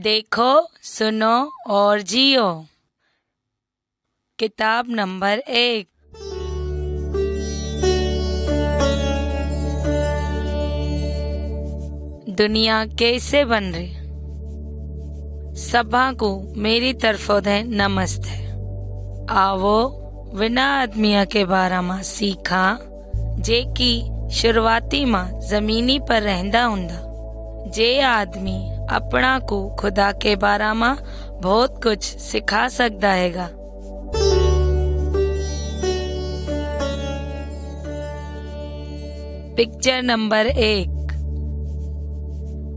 देखो, सुनो और जियो। किताब नंबर 1। दुनिया कैसे बन रही। सभा को मेरी तरफों दे नमस्ते। आवो विना आदमिया के बारे में सीखा जेकी शुरुआती में जमीनी पर रहंदा हुंदा। जे आदमी अपना को खुदा के बारे में बहुत कुछ सिखा सकता हैगा। Picture number 1।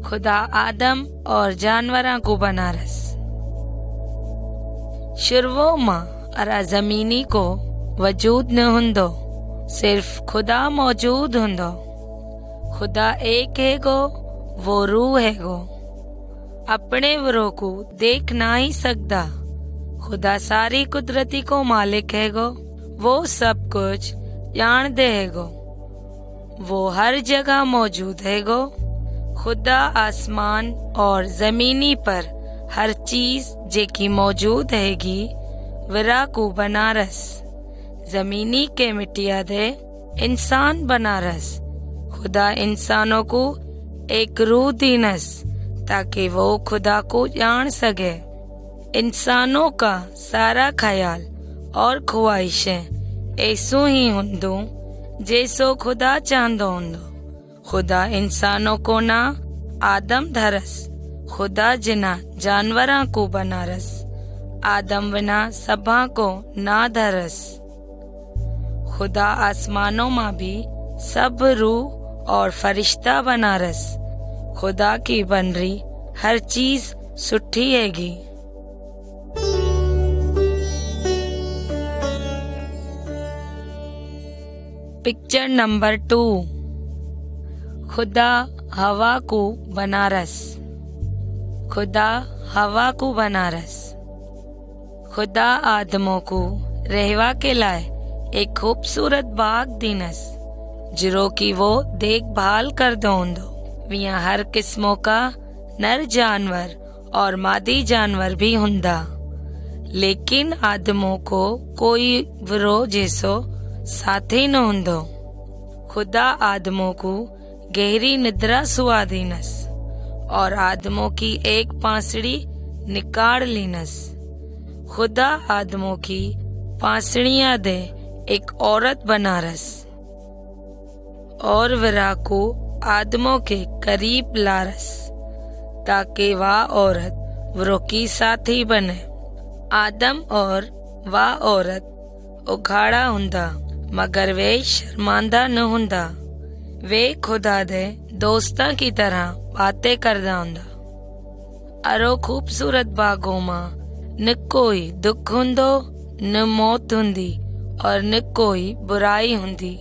खुदा आदम और जानवरों को बना रस। शुरुओं में अरा जमीनी को वजूद न हुंदो, सिर्फ खुदा मौजूद हुंदो। खुदा एक हैगो, वो रूह हैगो। अपने वरों को देख ना ही सकता। खुदा सारी कुदरती को मालिक हैगो, वो सब कुछ जान दे हैगो। वो हर जगह मौजूद हैगो। खुदा आसमान और जमीनी पर हर चीज जेकी मौजूद हैगी विरा को बनारस। जमीनी के मिट्टिया दे इंसान बनारस। खुदा इंसानों को एक रूह दीनस ताकि वो खुदा को जान सके। इंसानों का सारा ख्याल और ख्वाहिशें ऐसो ही हुंदो जैसो खुदा चांदो हुंदो। खुदा इंसानों को ना आदम धरस। खुदा जिना जानवरों को बनारस। आदम विना सभा को ना धरस। खुदा आसमानों में भी सब रूह और फरिश्ता बनारस। खुदा की बन रही हर चीज सुठी हैगी। Picture number 2। खुदा हवा को बनारस। खुदा हवा को बनारस। खुदा आदमों को रहवा के लाए एक खूबसूरत बाग दीनस जिरो की वो देखभाल कर दोंदो। विया हर किस्मों का नर जानवर और मादी जानवर भी हुंदा, लेकिन आदमों को कोई वरो जैसो साथी न हुंदो। खुदा आदमों को गहरी निद्रा सुआ दीनस और आदमों की एक पांसड़ी निकाल लीनस। खुदा आदमों की पांसड़ियां दे एक औरत बनारस और विरा को आदमों के करीब लारस ताकि वह औरत वरो की साथी बने। आदम और वह औरत उघाड़ा हुंदा, मगर वे शर्मांदा न हुंदा। वे खुदा दे दोस्ता की तरह बातें करदा हुंदा। अरो खूबसूरत बागों में न कोई दुख हुंदो, न मौत हुंदी और न कोई बुराई हुंदी।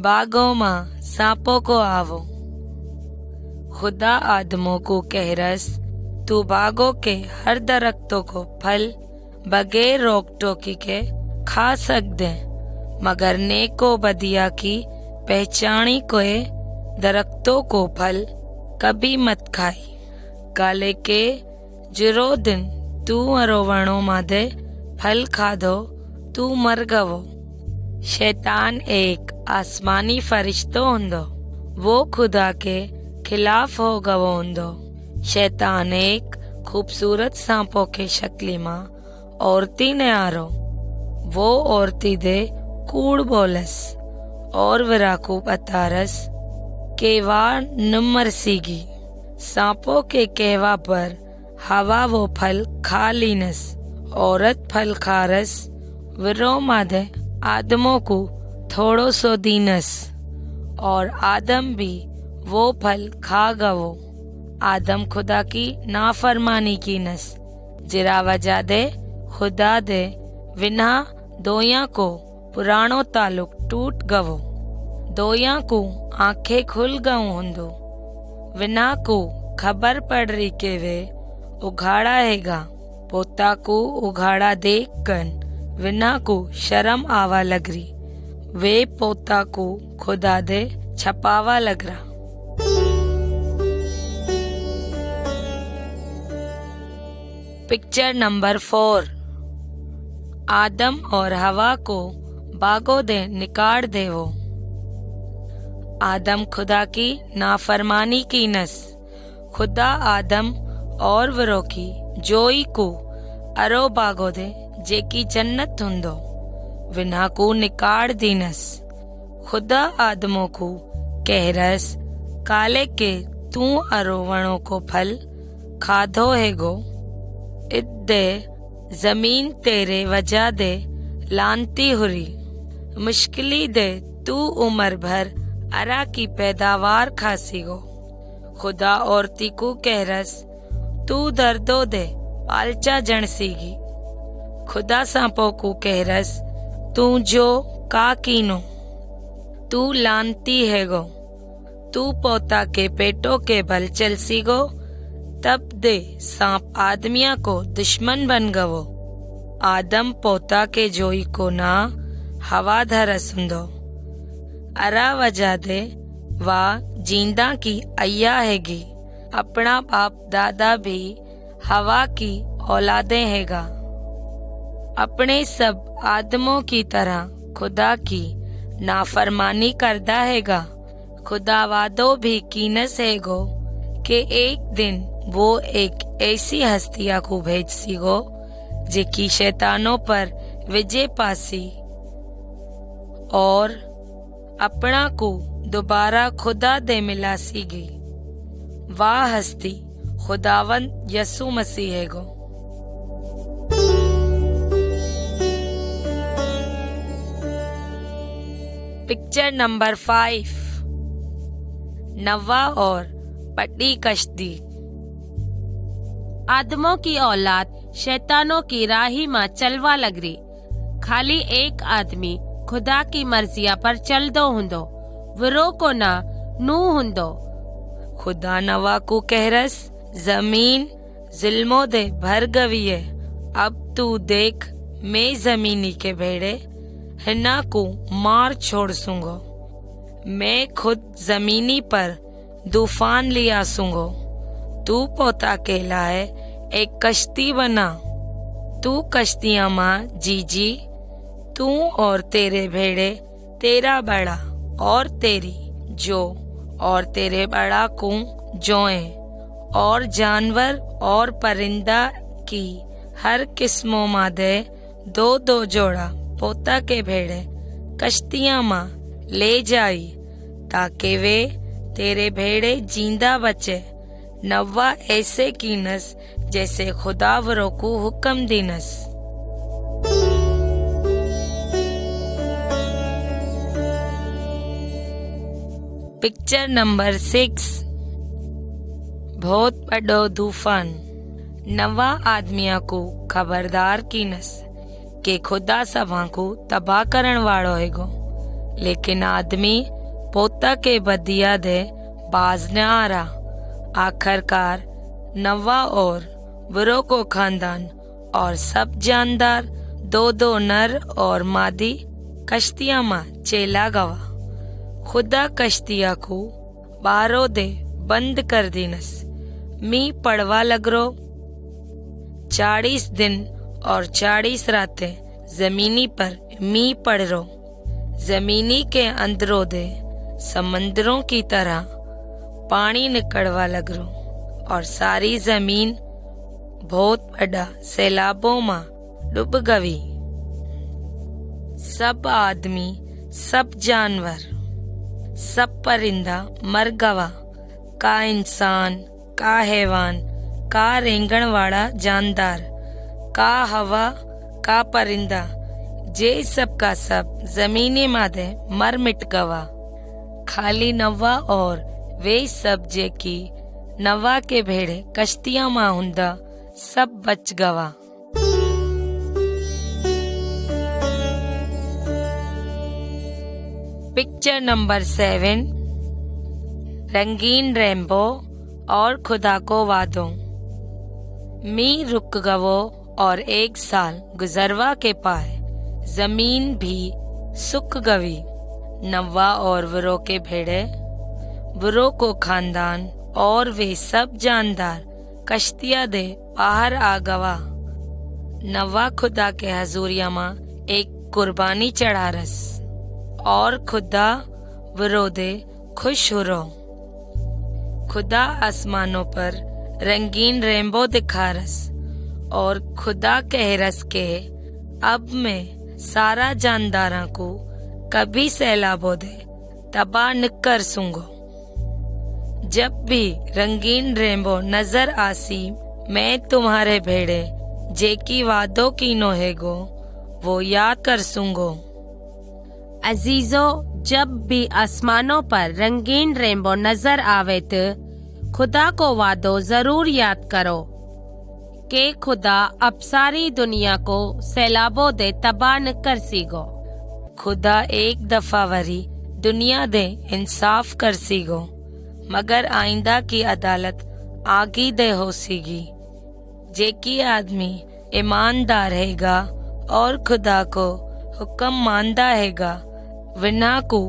बागों में सांपों को आवो। खुदा आदमों को कहरस, तू बागों के हर दरख्तों को फल बगैर रोक टोकी के खा सकते, मगर नेको बदिया की पहचानी कोए दरख्तों को फल कभी मत खाई। काले के जिरो दिन तू अरोवणों मादे फल खादो तू मर गवो। शैतान एक आसमानी फरिश्तो हुंदो, वो खुदा के खिलाफ हो गवो हुंदो। शैतान एक खूबसूरत सांपों के शक्ली में औरती ने आरो। वो औरती दे कूड़ बोलस और विरा को बतारस के वार नमर सीगी। सांपों के कहवा पर हवा वो फल खा लीनस। औरत फल खारस। विरो माधे आदमों को थोड़ो सो दीनस और आदम भी वो फल खा गवो। आदम खुदा की नाफरमानी की नस, जिरा वजह दे खुदा दे विना दोया को पुरानो ताल्लुक टूट गवो। दोया को आंखें खुल गऊ हुंदो। विना को खबर पड़ रही के वे उघाड़ा हैगा। पोता को उघाड़ा देख कर विना को शर्म आवा लगरी। वे पोता को खुदा दे छपावा लग रहा। Picture number 4। आदम और हवा को बागो दे निकाल देवो। आदम खुदा की नाफरमानी की नस। खुदा आदम और वरो की जोई को अरो बागो दे जेकी जन्नत हुंदो विना को निकाल दीनस। खुदा आदमों को कहरस काले के तू अरो वणों को फल खाधो है गो। इद्दे जमीन तेरे वजह दे लानती हुरी। मुश्किली दे तू उम्र भर अरा की पैदावार खासी गो। खुदा औरती को कहरस तू दर्दो दे पालचा जणसीगी। खुदा सांपो को कहरस तू जो का कीनो तू लानती है गो। तू पोता के पेटो के बल चलसी गो। तब दे सांप आदमिया को दुश्मन बन गवो। आदम पोता के जोई को ना हवा धरस हुंदो। अरा वजह दे वाह जींदा की अय्या हैगी। अपना बाप दादा भी हवा की औलादे हैगा। अपने सब आदमों की तरह खुदा की नाफरमानी करदा हैगा। खुदा वादो भी कीनस हैगो कि एक दिन वो एक ऐसी हस्तिया को भेज सीगो जेकी शैतानों पर विजय पासी और अपना को दोबारा खुदा दे मिला सीगी। वाह हस्ती खुदावंद यसु मसीह है गो। Picture number 5। नवा और बड़ी कश्ती। आदमों की औलाद शैतानों की राही में चलवा लग रही। खाली एक आदमी खुदा की मर्जिया पर चल दो हुंदो वरो को ना नू हुंदो। खुदा नवा को कहरस जमीन जुल्मों दे भर गवी है। अब तू देख मैं जमीनी के भेड़े हिना को मार छोड़ सूंगो। मैं खुद जमीनी पर तूफान लिया सूंगो। तू पोता के लाए एक कश्ती बना। तू कश्तियां माँ जीजी तू और तेरे भेड़े तेरा बड़ा और तेरी जो और तेरे बड़ा को जोए और जानवर और परिंदा की हर किस्मों माँ दे 2-2 जोड़ा पोता के भेड़े कश्तियां माँ ले जाई ताकि वे तेरे भेड़े जिंदा बचे। नवा ऐसे कीनस जैसे खुदा वरो को हुक्म दीनस। Picture number 6। बहुत बड़ो तूफान। नवा आदमिया को खबरदार कीनस के खुदा सभा को तबाह करण वालो हैगो। लेकिन आदमी पोता के बदिया दे बाज न आ रहा। आखिरकार नवा और वरो को खानदान और सब जानदार 2-2 नर और मादी कश्तियां माँ चेला गवा। खुदा कश्तिया को बारो दे बंद कर दीनस। मी पड़वा लगरो 40 दिन और 40 रातें जमीनी पर मी पड़रो। जमीनी के अंदरों दे समंदरों की तरह पानी निकलवा लगरो और सारी जमीन बहुत बड़ा सैलाबों में डूब गवी। सब आदमी सब जानवर सब परिंदा मर गवा। का इंसान का हैवान का रेंगण वाला जानदार का हवा का परिंदा जे सब का सब जमीनी मादे मर मिट गवा। खाली नवा और वे सब जे की नवा के भेड़े कश्तियां मां हुंदा सब बच गवा। Picture number 7। रंगीन रेनबो और खुदा को वादों। मी रुक गवो और 1 साल गुजरवा के पाए जमीन भी सुख गवी। नव्वा और वरो के भेड़े, वरो को खानदान और वे सब जानदार कश्तिया दे बाहर आ गवा। नव्वा खुदा के हजूरिया मां एक कुर्बानी चढ़ारस और खुदा वरो दे खुश हो रो। खुदा आसमानों पर रंगीन रेनबो दिखारस और खुदा कहरस के अब मैं सारा जानदारा को कभी सैलाबो दे तबाह निकर सूंगो। जब भी रंगीन रेनबो नजर आसी मैं तुम्हारे भेड़े जेकी वादो की नोहेगो वो याद कर सूंगो। अजीजो, जब भी आसमानों पर रंगीन रेनबो नजर आवे तो खुदा को वादो जरूर याद करो कि खुदा अब सारी दुनिया को सैलाबों दे तबाह न कर सीगो। खुदा एक दफा वरी दुनिया दे इंसाफ कर सीगो, मगर आइंदा की अदालत आगी दे हो सीगी। जेकी आदमी ईमानदार हैगा और खुदा को हुक्म मानदा हैगा, विना को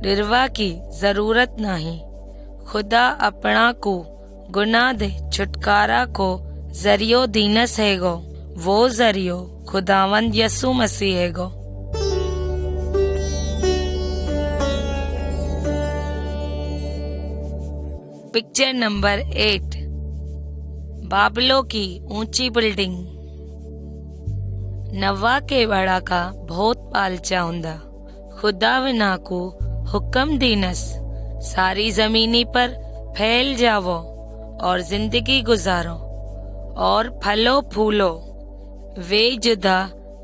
डिरवा की जरूरत नहीं। खुदा अपना को गुनाह दे छुटकारा को जरियो दीनस हैगो, वो जरियो खुदावंद यसु मसीह हैगो। पिक्चर नंबर 8, बाबलों की ऊंची बिल्डिंग। नव्वा के बड़ा का बहुत पालचा हुंदा। खुदा विना को हुक्म दीनस सारी जमीनी पर फैल जावो और जिंदगी गुजारो और फलो फूलो। वे जुदा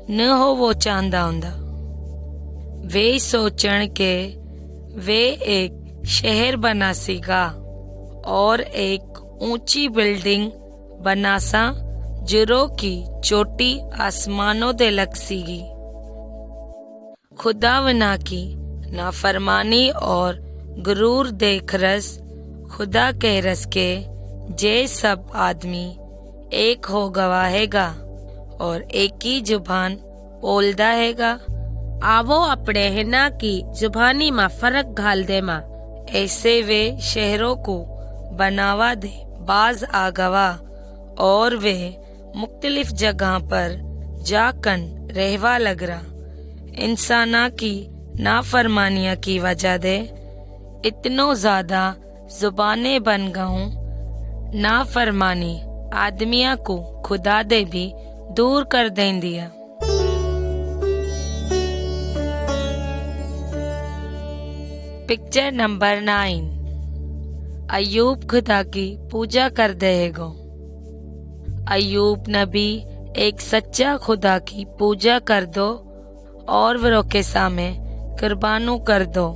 न हो वो चांदा हुंदा। वे सोचण के वे एक शहर बनासीगा और एक ऊंची बिल्डिंग बनासा जिरो की चोटी आसमानों दे लगसीगी। खुदा विना की नाफरमानी और गुरूर देख रस खुदा कह रस के जे सब आदमी एक हो गवाहेगा और एक ही जुबान बोलदा हैगा। आवो अपने हिना की जुबानी मा फर्क घाल दे मा। ऐसे वे शहरों को बनावा दे बाज आ गवा और वे मुख्तलिफ जगह पर जाकन रहवा लग रहा। इंसाना की नाफरमानिया की वजह दे इतनो ज्यादा जुबाने बन गऊं, नाफरमानी आदमिया को खुदा दे भी दूर कर दें दिया। पिक्चर नंबर 9, अयूब खुदा की पूजा कर देगो। अयूब नबी एक सच्चा खुदा की पूजा कर दो और वरो के सामने कुर्बानों कर दो।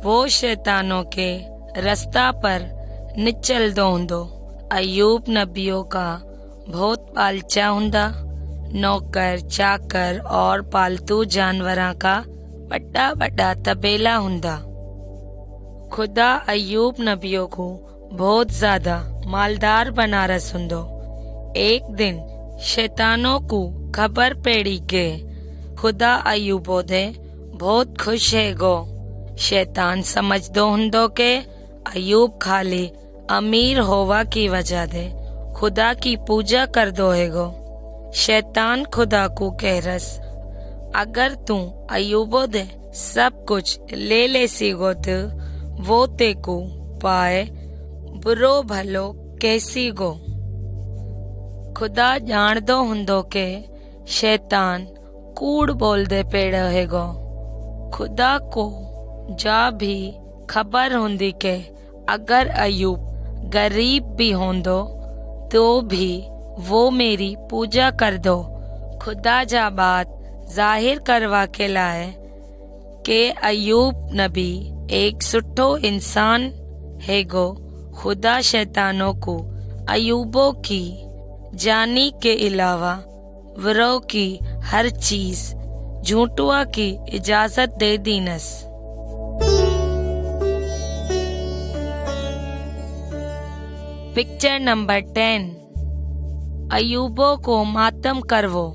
वो शैतानों के रास्ता पर निचल दो हुंदो। अयूब नबियों का बहुत पालचा हुंदा। नौकर चाकर और पालतू जानवरा का बड़ा बड़ा तबेला हुंदा। खुदा अयूब नबियों को बहुत ज्यादा मालदार बना रस हुंदो। एक दिन शैतानों को खबर पेड़ी के खुदा अयूबो दे बहुत खुश है गो। शैतान समझ दो हुंदो के अयूब खाली अमीर होवा की वजह दे खुदा की पूजा कर दो है गो। शैतान खुदा को कह रस, अगर तू अयूबो दे सब कुछ ले ले सीगो तो वो ते को पाए बुरो भलो कैसी गो। खुदा जान दो हुंदो के शैतान कूड़ बोल दे पेड़ है गो। खुदा को जा भी खबर हुंदी के अगर अयूब गरीब भी होंदो तो भी वो मेरी पूजा कर दो। खुदा जा बात जाहिर करवा के लाए के अयूब नबी एक सुठो इंसान है गो। खुदा शैतानों को अयूबों की जानी के अलावा वरो की हर चीज झूठुआ की इजाजत दे दीनस। पिक्चर नंबर 10, अयूबों को मातम करवो।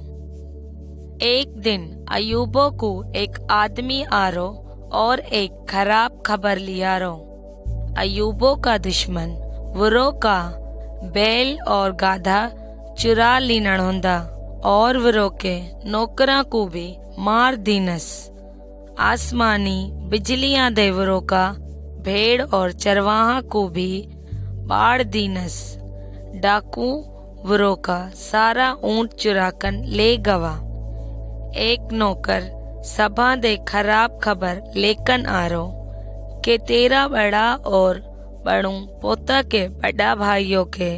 एक दिन अयूबों को एक आदमी आरो और एक खराब खबर लिया रो। अयूबो का दुश्मन वरो का बैल और गाधा चुरा लीनण हुंदा और वरो के नौकरा को भी मार दीनस। आसमानी बिजलियां दे वरो का भेड़ और चरवाहा को भी बाढ़ दीनस। डाकू वरो का सारा ऊंट चुराकन ले गवा। एक नौकर सभा दे खराब खबर लेकन आरो के तेरा बड़ा और बड़ू पोता के बड़ा भाइयों के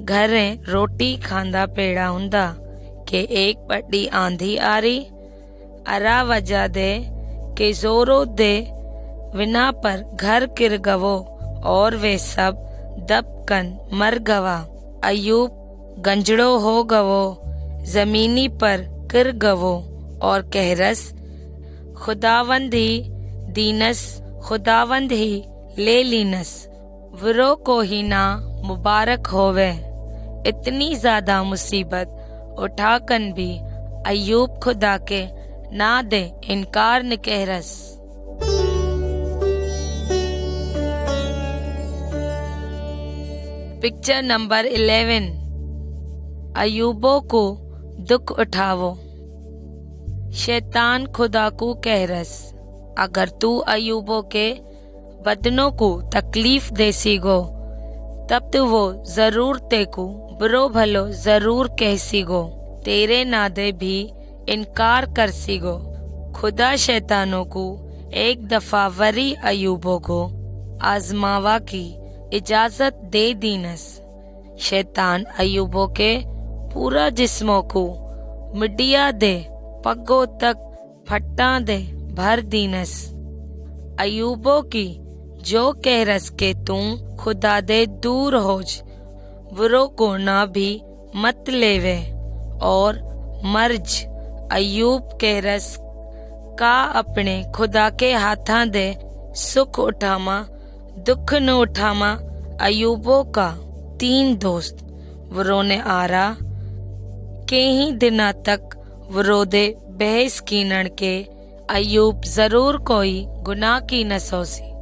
घरे रोटी खांदा पेड़ा हुंदा के एक बड़ी आंधी आरी अरा वजह दे के जोरो दे विना पर घर गिर गवो और वे सब दबकन मर गवा। अयूब गंजड़ो हो गवो, जमीनी पर गिर गवो और कहरस खुदावंद ही दीनस, खुदावंद ही ले लीनस। वरो को ही ना मुबारक होवे। इतनी ज्यादा मुसीबत उठाकन भी अयूब खुदा के ना दे इनकार न कहरस। Picture number 11। अयूबो को दुख उठावो। शैतान खुदा को कहरस अगर तू अयूबो के बदनों को तकलीफ देसीगो तब तो वो जरूर तेको बुरो भलो जरूर कहसीगो, तेरे नादे भी इनकार करसीगो। खुदा शैतानों को एक दफा वरी अयूबो को आजमावा की इजाजत दे दीनस। शैतान अयूबो के पूरा जिस्मों को मिडिया दे पगों तक फट्टा दे भर दीनस। अयूबो की जो कहरस के तू खुदा दे दूर होज, बुरो को ना भी मत लेवे और मर्ज। अयूब कहरस का अपने खुदा के हाथा दे सुख उठामा दुख न उठामा। अयूबो का 3 दोस्त वरोने आरा के ही दिना तक वरोदे बहस कीनण के अयूब जरूर कोई गुनाह की न सोसी।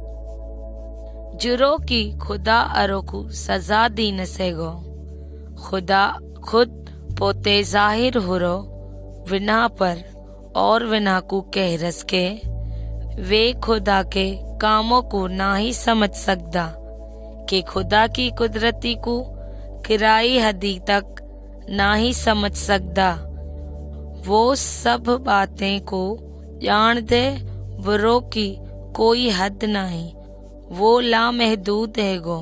जुरो की खुदा अरो को सजा दी न सेगो। खुदा खुद पोते जाहिर हुरो विना पर और विना को कहरस के वे खुदा के कामों को ना ही समझ सकदा कि खुदा की कुदरती को किराई हदी तक ना ही समझ सकदा। वो सब बातें को जान दे, बुरो की कोई हद नहीं। वो लामहदूद है गो।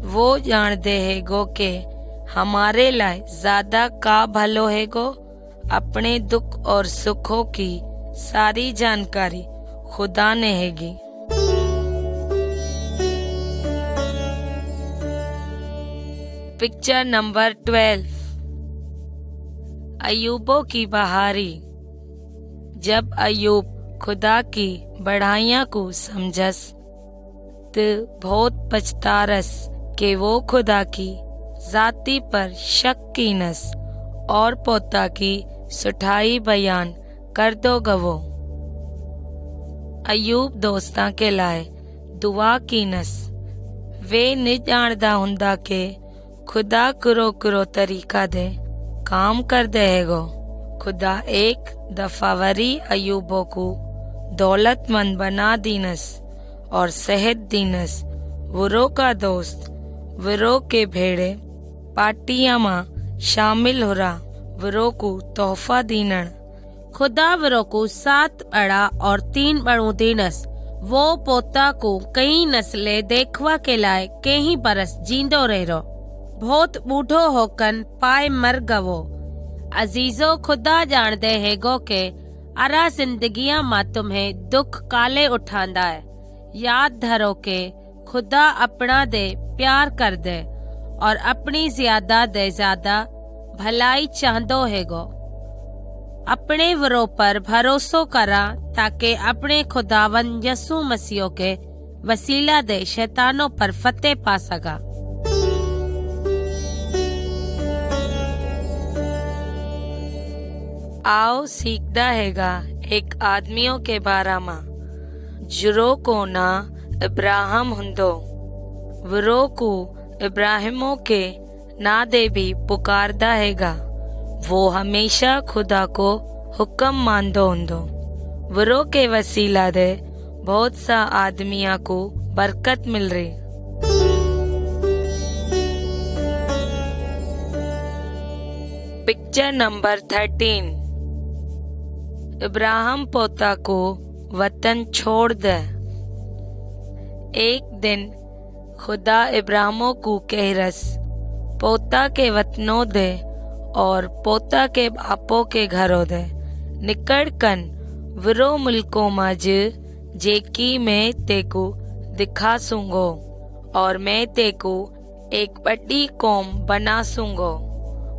वो जान दे है गो के हमारे लाए ज्यादा का भलो है गो। अपने दुख और सुखों की सारी जानकारी खुदा ने हैगी। Picture number 12। अयूबो की बहारी। जब अयूब खुदा की बढ़ाइयां को समझस तो बहुत पछतारस कि वो खुदा की जाति पर शक कीनस और पोता की सुठाई बयान कर दो गवो। अयूब दोस्तां के लाए दुआ कीनस। वे नि जानदा हुंदा के खुदा कुरो कुरो तरीका दे काम कर देगो। खुदा एक दफा वरी अयूबो को दौलतमंद बना दीनस और सेहत दीनस। वरो का दोस्त वरो के भेड़े पार्टियां मां शामिल होरा वरो को तोहफा दीनन। खुदा वरो को 7 बड़ा और 3 बड़ू दीनस। वो पोता को कई नस्लें देखवा के लाए कई बरस जींदो रहो। बहुत बूढ़ो होकन पाए मर गवो। अजीजो खुदा जान दे है गो के अरा जिंदगियां मां तुम्हें दुख काले उठांदा है। याद धरो के खुदा अपना दे प्यार कर दे और अपनी ज्यादा दे ज्यादा भलाई चाहदो है गो। अपने वरो पर भरोसो करा ताकि अपने खुदावन यसु मसीह के वसीला दे शैतानों पर फतेह पा सका। आओ सीखदा हैगा एक आदमियों के बारा में जरो को ना इब्राहिम हुंदो। वरो को इब्राहिमों के ना दे भी पुकारदा हैगा। वो हमेशा खुदा को हुक्म मानदो हुंदो। वरो के वसीला दे बहुत सा आदमिया को बरकत मिल रही। Picture number 13। इब्राहिम पोता को वतन छोड़ दे। एक दिन खुदा इब्राहिमों को कहरस पोता के वतनों दे और पोता के बापों के घरों दे निकड़ कन वरो मुल्कों मज जेकी मैं तेको दिखा सूंगो और मैं तेको एक बड़ी कौम बना सूंगो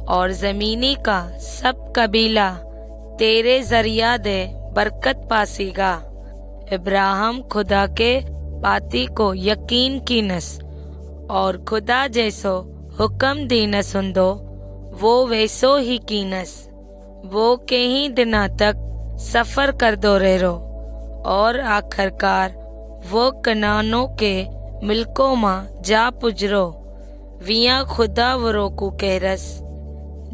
और जमीनी का सब कबीला तेरे जरिया दे बरकत पासीगा। इब्राहिम खुदा के बाती को यकीन कीनस और खुदा जैसो हुक्म दीनस हुंदो वो वैसो ही कीनस। वो कई दिना तक सफर कर दो रहो और आखिरकार वो कनानों के मिल्कों मां जा पुजरो। विया खुदा वरो को कहरस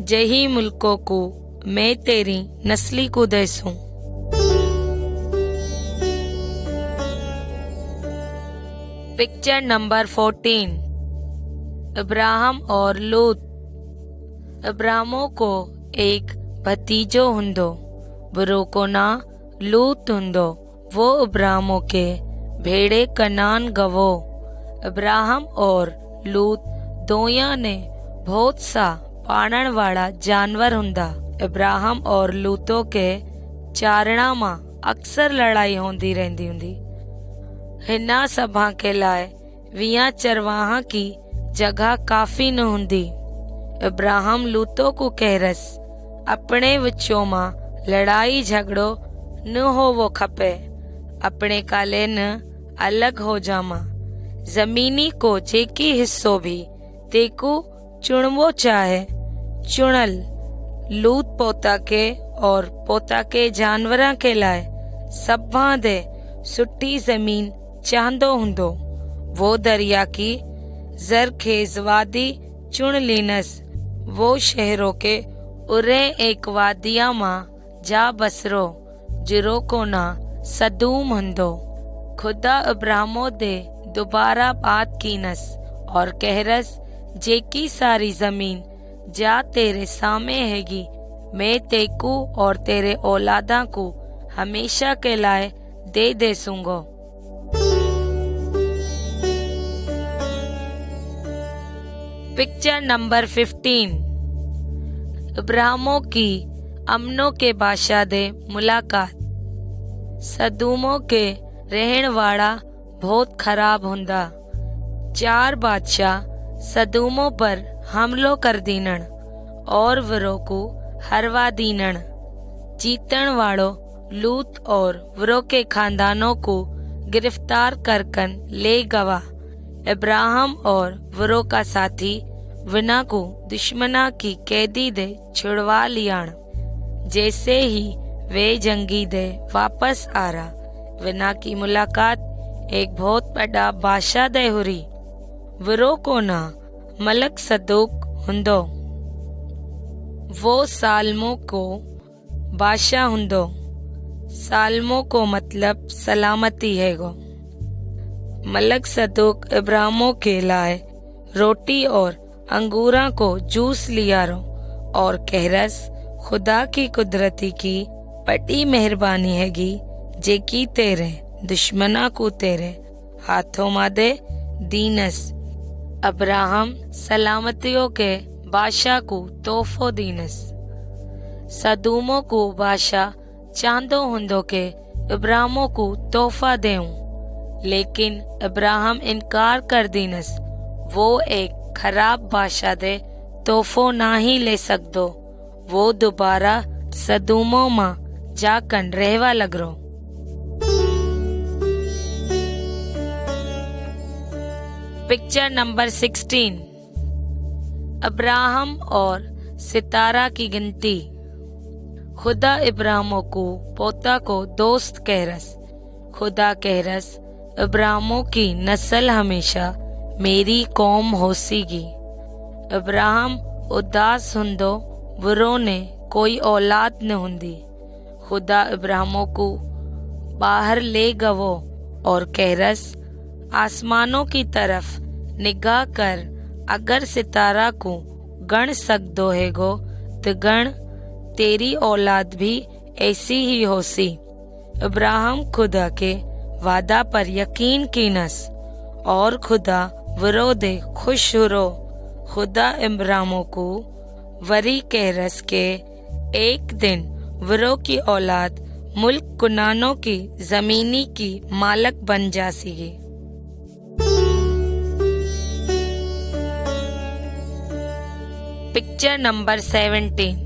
जही मुल्कों को मैं तेरी नस्ली को देसूं। Picture number 14। इब्राहिम और लूत। इब्राहिमों को एक भतीजो हुंदो। वरो को ना लूत हुंदो। वो इब्राहिमों के भेड़े कनान गवो। इब्राहिम और लूत दोया ने बहुत सा पाणन वाला जानवर हुंदा। इब्राहिम और लूतो के चारणा मां अक्सर लड़ाई होंदी रहंदी हुंदी। हिना सभा के लाए विया चरवाहा की जगह काफी न हुंदी। इब्राहिम लूतो को कहरस अपने विचों मां लड़ाई झगड़ो न होवो खपे। अपने काले न अलग हो जामा। जमीनी को जेकी हिस्सो भी तेको चुनवो चाहे चुनल। लूत पोता के और पोता के जानवरा के लाए सभा दे सुट्टी जमीन चाहंदो हुंदो। वो दरिया की जरखेज वादी चुन लीनस। वो शहरों के उरे एक वादिया मां जा बसरो जिरो को ना सदूम हुंदो। खुदा इब्राहिमो दे दोबारा बात कीनस और कहरस जेकी सारी जमीन जा तेरे सामे हैगी मैं तेकू और तेरे औलादा को हमेशा के लाए दे देसूंगो। Picture number 15। इब्राहिमों की अमनों के बादशाह दे मुलाकात। सदूमों के रहन वाला बहुत खराब हुंदा। 4 बादशाह सदूमों पर हमलो कर दीनन और वरो को हरवा दीनन। जीतन वालों लूत और वरो के खानदानों को गिरफ्तार करकन ले गवा। इब्राहिम और वरो का साथी विना को दुश्मना की कैदी दे छुड़वा लियान। जैसे ही वे जंगी दे वापस आ रहा विना की मुलाकात एक बहुत बड़ा बादशाह दे हुरी। वरो को ना मलक सदूक हुंदो। वो सालमों को बादशाह हुंदो। सालमों को मतलब सलामती है गो। मलक सदूक इब्राहिमों के लाए रोटी और अंगूरा को जूस लिया रो और कहरस खुदा की कुदरती की बड़ी मेहरबानी हैगी जेकी तेरे दुश्मना को तेरे हाथों मादे दीनस। अब्राहम सलामतियों के बादशाह को तोहफो दीनस। सदूमों को बादशाह चांदो हुंदो के इब्राहिमों को तोहफा देऊं, लेकिन इब्राहिम इनकार कर दीनस। वो एक खराब बादशाह दे तोहफो ना ही ले सकदो। वो दोबारा सदूमों मां जाकन रहवा लग रो। Picture number 16। अब्राहम और सितारा की गिनती। खुदा इब्राहिमों को पोता को दोस्त कहरस। खुदा कहरस इब्राहिमों की नस्ल हमेशा मेरी कौम होसीगी। इब्राहिम उदास हुंदो वरो ने कोई औलाद न हुंदी। खुदा इब्राहिमों को बाहर ले गवो और कहरस आसमानों की तरफ निगाह कर अगर सितारा को गण सकदो हैगो तो गण, तेरी औलाद भी ऐसी ही होसी। इब्राहिम खुदा के वादा पर यकीन कीनस और खुदा विरोधे खुश हुरो। खुदा इब्राहिमों को वरी कहरस के एक दिन विरो की औलाद मुल्क कुनानों की जमीनी की मालक बन जासीगी। Picture number 17।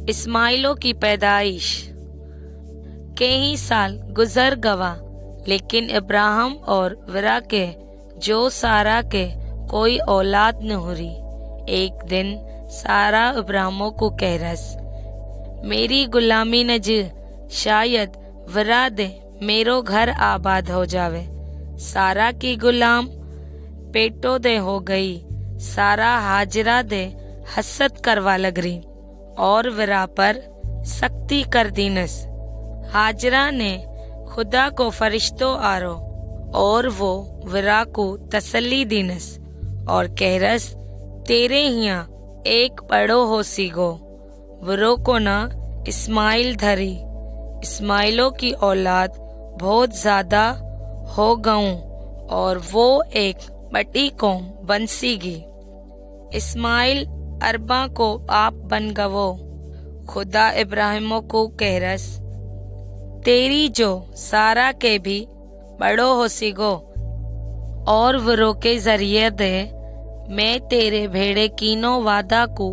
इस्माइलों की पैदाइश। कई साल गुजर गवा लेकिन इब्राहिम और विरा के जो सारा के कोई औलाद न हुई। एक दिन सारा इब्राहिमों को कहरस मेरी गुलामी नज शायद विरा दे मेरो घर आबाद हो जावे। सारा की गुलाम पेटो दे हो गई। सारा हाजरा दे हसद करवा लग रही और विरा पर सख्ती कर दीनस। हाजरा ने खुदा को फरिश्तो आरो और वो विरा को तसल्ली दीनस और कहरस तेरे हिया एक बड़ो हो सीगो। विरो को ना इस्माइल धरी। इस्माइलों की औलाद बहुत ज्यादा हो गऊं और वो एक बड़ी कौम बनसीगी। इस्माइल अरबा को आप बन गवो। खुदा इब्राहिमों को कहरस तेरी जो सारा के भी बड़ो हो सीगो और विरो के जरिए दे मैं तेरे भेड़े कीनो वादा को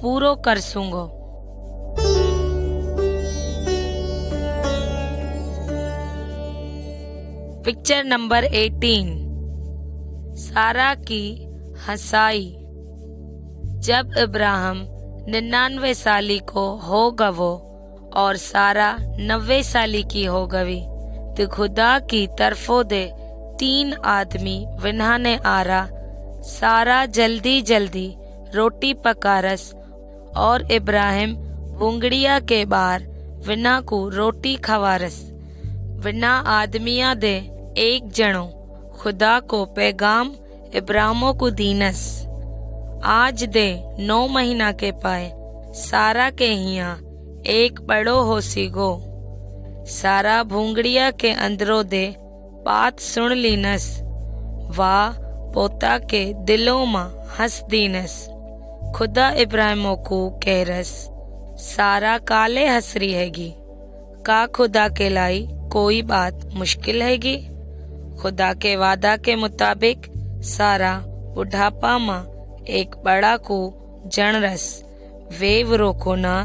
पूरो कर सूंगो। Picture number 18। सारा की हंसाई। जब इब्राहिम 99 साली को हो गवो और सारा 90 साली की हो गवी तो खुदा की तरफों दे 3 आदमी विन्हाने आरा। सारा जल्दी जल्दी रोटी पकारस और इब्राहिम बुंगड़िया के बाहर विना को रोटी खवारस। विना आदमिया दे एक जनो खुदा को पैगाम इब्राहिमों को दीनस। आज दे 9 महीना के पाए सारा के हिया एक बड़ो हो सीगो। सारा भूंगड़िया के अंदरों दे बात सुन लीनस। वाह पोता के दिलों में हंस दीनस। खुदा इब्राहिमों को कहरस सारा काले हंसरी हैगी। का खुदा के लाई कोई बात मुश्किल हैगी। खुदा के वादा के मुताबिक सारा बुढ़ापा में एक बड़ा को जनरस वेवरो को ना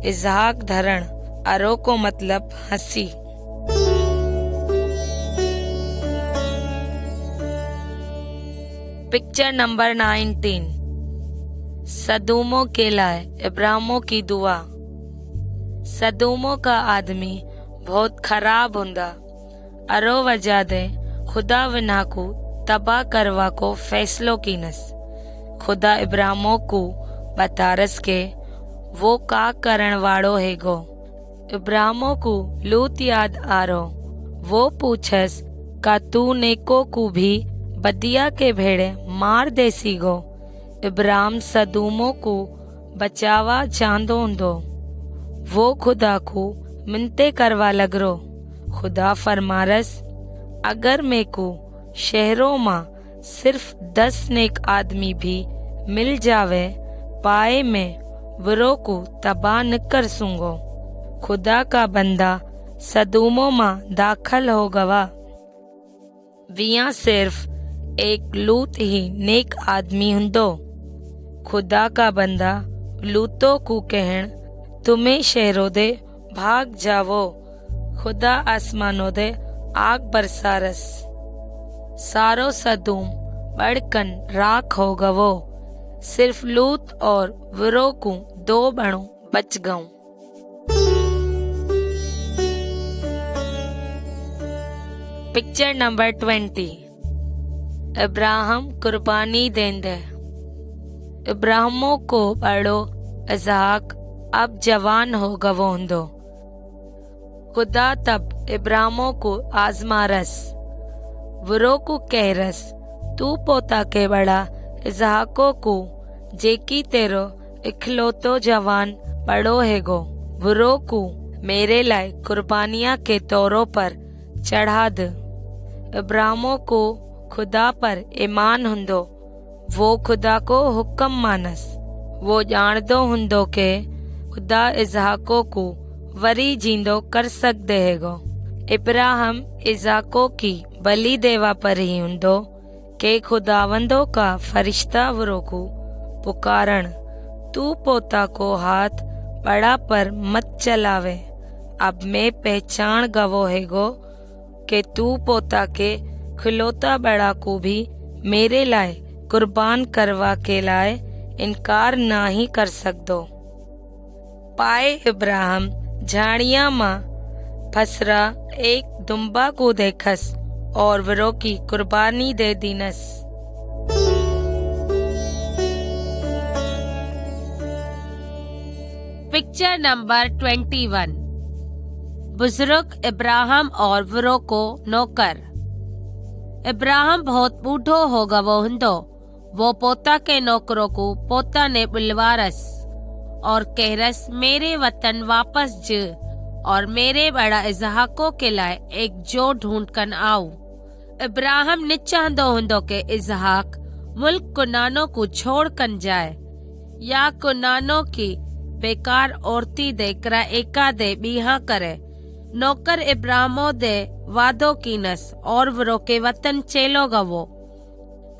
इजहाक धरण अरो को मतलब हंसी। Picture number 19। सदूमों के लाए इब्राहिमों की दुआ। सदूमों का आदमी बहुत खराब हुंदा। अरो वजह दे खुदा विना को तबाह करवा को फैसलो कीनस। खुदा इब्राहिमों को बतारस के वो का करण वाड़ो हैगो। इब्राहिमों को लूत याद आरो। वो पूछस का तू नेको को भी बदिया के भेड़े मार देसी गो। इब्राहिम सदूमों को बचावा चांदो दो। वो खुदा को मिनते करवा लगरो। खुदा फरमारस अगर मेको शहरों में सिर्फ 10 नेक आदमी भी मिल जावे पाए में विरो को तबाह न कर सूंगो। खुदा का बंदा सदूमों में दाखिल हो गवा। विया सिर्फ एक लूत ही नेक आदमी हुंदो। खुदा का बंदा लूतो को कहन तुम्हें शहरों दे भाग जावो। खुदा आसमानों दे आग बरसारस। सारो सदूम बड़कन राख हो गवो। सिर्फ लूत और विरो को 2 बणों बच गऊं। पिक्चर नंबर 20 इब्राहिम कुर्बानी देंदे। इब्राहिमो को बड़ो इसहाक अब जवान हो गवो हुंदो। खुदा तब इब्राहिमो को आजमारस, वरो को कहरस, तू पोता के बड़ा इसहाको को जेकी तेरो इखलोतो जवान बड़ो हैगो, वरो को मेरे लाए कुर्बानियां के तौरों पर चढ़ा दे। इब्राहिमो को खुदा पर ईमान हुंदो, वो खुदा को हुक्म मानस। वो जाणदो हुंदो के खुदा इसहाको को वरी जींदो कर सकदे हैगो। इब्राहिम इसहाको की बलि देवा पर ही हुंदो के खुदावंदो का फरिश्ता वरो को पुकारन, तू पोता को हाथ बड़ा पर मत चलावे। अब मैं पहचान गवो हैगो कि तू पोता के खिलौता बड़ा को भी मेरे लाए कुर्बान करवा के लाए इनकार ना ही कर सकदो। पाए इब्राहिम झाड़िया मां फसरा एक दुम्बा को देखस और वरो की कुर्बानी दे दीनस। पिक्चर नंबर 21 बुजुर्ग इब्राहिम और वरो को नौकर। इब्राहिम बहुत बूढ़ो हो गवो हुंदो। वो पोता के नौकरों को पोता ने बुलवारस और कहरस, मेरे वतन वापस ज और मेरे बड़ा इसहाको के लाए एक जो ढूंढ कर आओ। इब्राहिम ने चाहदो हुंदो के इसहाक मुल्क कुनानो को छोड़ कर जाए या कुनानो की बेकार औरती देखरा एका दे बीहा करे। नौकर इब्राहिमो दे वादो कीनस और वरो के वतन चेलो गवो।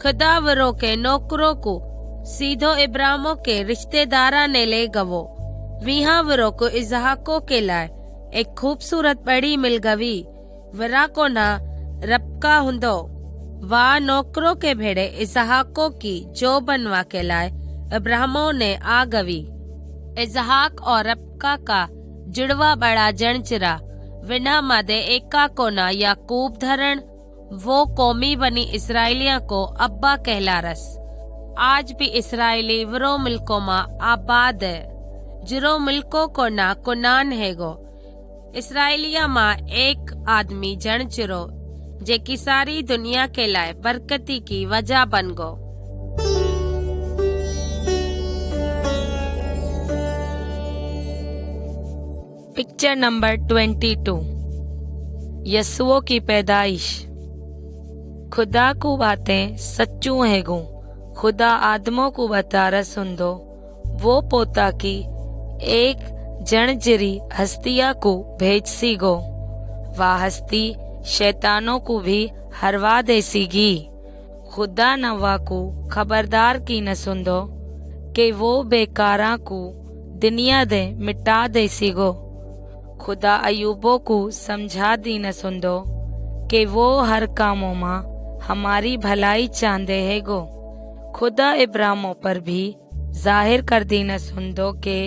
खुदा वरो के नौकरों को सीधो इब्राहिमो के रिश्तेदारा ने ले गवो। विहा वरो को इसहाको के लाए एक खूबसूरत बड़ी मिल गवी। वरा को ना रबका हुंदो। वाह नौकरों के भेड़े इसहाको की जो बनवा के लाए इब्राहिमो ने आ गवी। इसहाक और रबका का जुड़वा बड़ा जणचिरा विना मादे एका कोना याकूब धरण। वो कौमी बनी इसराइलिया को अब्बा कहलारस। आज भी इसराइली वरो मिल्को मा आबाद है जिरो मिल्को को ना कुनान हैगो। इसराइलिया मा एक आदमी जणचिरो जे की सारी दुनिया के लाए बरकती की वजह बन गो। पिक्चर नंबर 22 यस्सुओ की पैदाइश। खुदा को बातें सच्चू हैगो। खुदा आदमों को बतारस हुंदो। वो पोता की एक जणजिरी हस्तिया को भेज सीगो। वह हस्ती शैतानों को भी हरवा दे सीगी। खुदा नवा को खबरदार की न सुंदो कि वो बेकारा को दुनिया दे मिटा दे सीगो। खुदा अयूबो को समझा दी न सुंदो कि वो हर कामों मां हमारी भलाई चांदे हैगो। खुदा इब्राहिमो पर भी जाहिर कर दी न सुंदो कि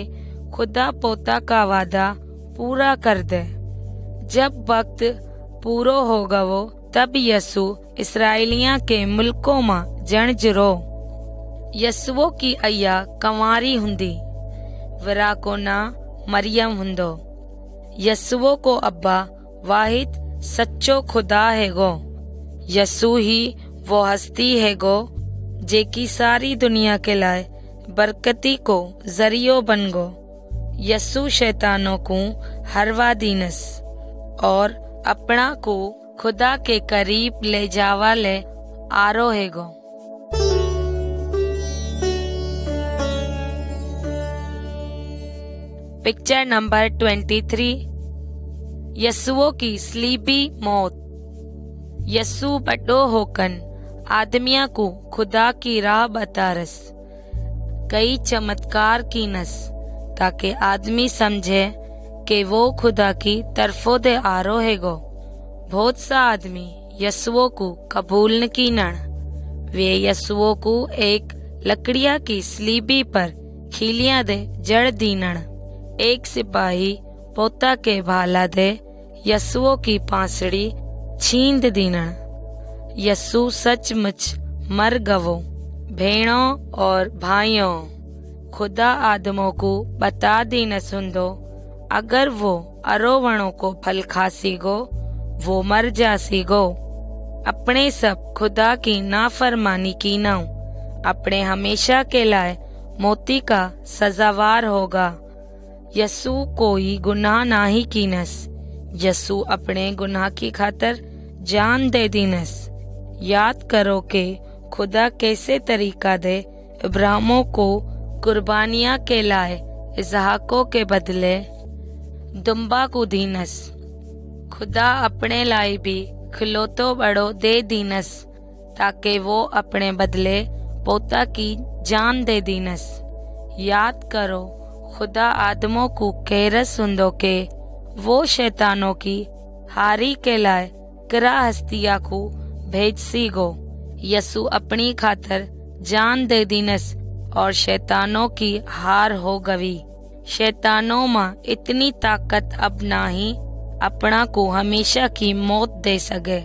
खुदा पोता का वादा पूरा कर दे। जब वक्त पूरो हो गवो तब यस्सु इसराइलिया के मुल्कों मां जणजरो। यस्सुओ की अय्या कंवारी हुंदी। वरा को ना मरियम हुंदो। यस्सुओ को अब्बा वाहिद सच्चो खुदा हैगो। यस्सु ही वो हस्ती हैगो जे की सारी दुनिया के लाए बरकती को जरियो बन गो। यस्सु शैतानों को हरवा दीनस और अपना को खुदा के करीब ले जावा ले आरो हैगो। पिक्चर नंबर 23 यस्सुओ की स्लीबी मौत। यस्सु बड़ो होकन आदमिया को खुदा की राह बतारस। कई चमत्कार कीनस ताकि आदमी समझे कि वो खुदा की तरफो दे आरो हैगो। बहुत सा आदमी यस्सुओ को कबूल न कीनन। वे यस्सुओ को एक लकड़िया की स्लीबी पर खीलियां दे जड़ दीनन। एक सिपाही पोता के भाला दे यस्सुओ की पांसड़ी छींद दीनण। यसु सचमुच मर गवो। भेणों और भाइयों, खुदा आदमों को बता दी न सुन दो, अगर वो अरोवणों को फल खासी गो, वो मर जासी गो। अपने सब खुदा की नाफरमानी की नाउ, अपने हमेशा के लाए मोती का सजावार होगा। यसु कोई गुनाह नाही कीनस, यसु अपने गुनाह की खातर जान दे दीनस। याद करो कि खुदा कैसे तरीका दे इब्राहिमों को कुर्बानियां के लाए इसहाकों के बदले दुम्बा को दीनस। खुदा अपने लाए भी खिलौतो बड़ो दे दीनस, ताकि वो अपने बदले पोता की जान दे दीनस। याद करो खुदा आदमों को केरस सुंदो के वो शैतानों की हारी के लाए किरा हस्तिया को भेजसी गो। यसु अपनी खातर जान दे दीनस और शैतानों की हार हो गवी। शैतानों मां इतनी ताकत अब नाही अपना को हमेशा की मौत दे सके।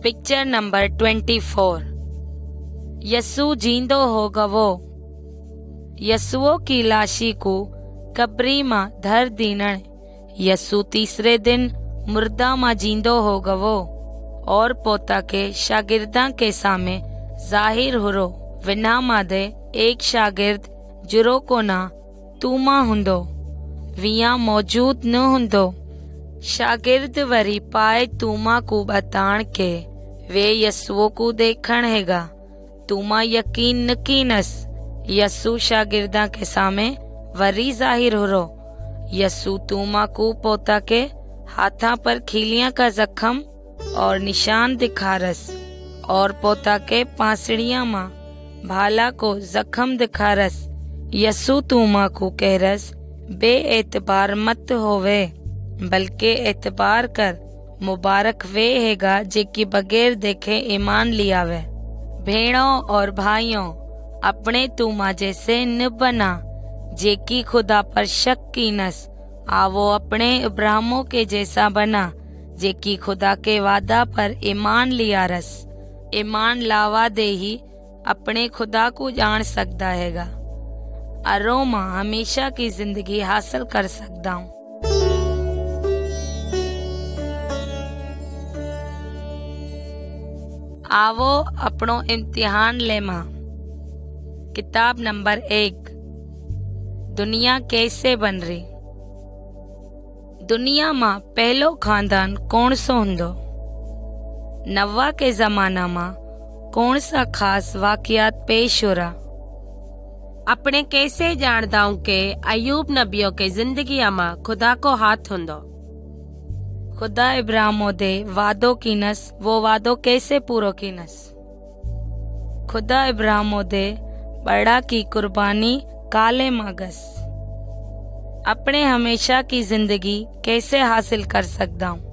Picture number 24। यसु जींदो हो गवो। यसुओ की लाशी को कब्री मां धर दीनण। यसु तीसरे दिन मुर्दा मां जींदो हो गवो और पोता के शागिर्दा के सामने जाहिर हुरो। विना मादे एक शागिर्द जुरो को ना तूमा हुंदो, विया मौजूद न हुंदो। शागिर्द वरी पाए तूमा को बताण के वे यसुओ को देखण हैगा। तूमा यकीन न कीनस। यसु शागिर्दा के सामने वरी जाहिर हुरो। यसु तूमा को पोता के हाथा पर खीलियां का जख्म और निशान दिखारस और पोता के पासड़िया मां भाला को जख्म दिखारस। यसु तूमा को कहरस, बे एतबार मत होवे, बल्कि एतबार कर। मुबारक वे हैगा जेकी बगैर देखे ईमान लियावे। भेणों और भाइयों, अपने तूमा जैसे न बना जेकी खुदा पर शक कीनस। आवो अपने इब्राहिमों के जैसा बना जेकी खुदा के वादा पर ईमान लिया रस। ईमान लावा दे ही अपने खुदा को जान सकता हैगा। अरोमा हमेशा की जिंदगी हासिल कर सकता हूँ। आवो अपनो इम्तिहान लेमा। किताब नंबर 1। दुनिया कैसे बन रही। दुनिया मां पहलो खानदान कौन सो हुंदो। नवा के जमाना मां कौन सा खास वाकयात पेश हो रहा। अपने कैसे जानदा हूं के अयूब नबियों के जिंदगी मां खुदा को हाथ हुंदो। खुदा इब्राहिमो दे वादो कीनस, वो वादो कैसे पूरो कीनस। खुदा इब्राहिमो दे बड़ा की कुर्बानी काले मागस। अपने हमेशा की जिंदगी कैसे हासिल कर सकता हूँ।